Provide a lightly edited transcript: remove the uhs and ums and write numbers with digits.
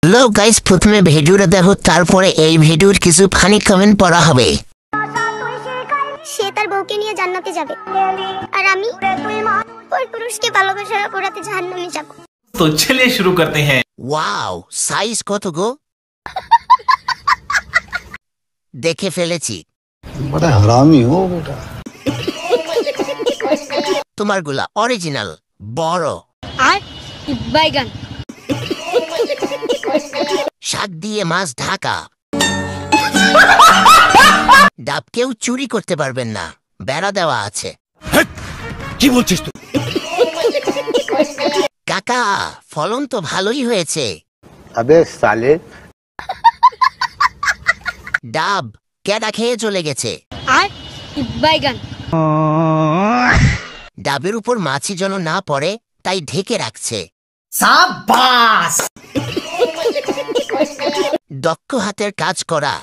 Hello guys, প্রথমে ভিডিওটা দেখো, তারপরে এই ভিডিওর কিছু ফানি কমেন্ট পড়া হবে। সে তার বউকে নিয়ে জান্নাতে যাবে আর আমি ওই পুরুষকে ভালোবাসার অপরাধে জাহান্নামে যাব। तो चलिए शुरू करते हैं। ওয়াও, সাইজ কত গো! দেখে ফেলেছি। बड़ा हरामी हो बेटा। তোমার গুলা অরিজিনাল বড় আর বাইগান শাক দিয়ে মাছ ঢাকা। ডাব কেউ চুরি করতে পারবেন না, বেড়া দেওয়া আছে। কি বলছিস তুই? কাকা, ফলন তো ভালোই হয়েছে। अबे साले। ডাব কেডা খেয়ে চলে গেছে। আর বাইগান ডাবের উপর মাছি যেন না পড়ে, তাই ঢেকে রাখছে। शाबाश। দক্ষ হাতের কাজ করা।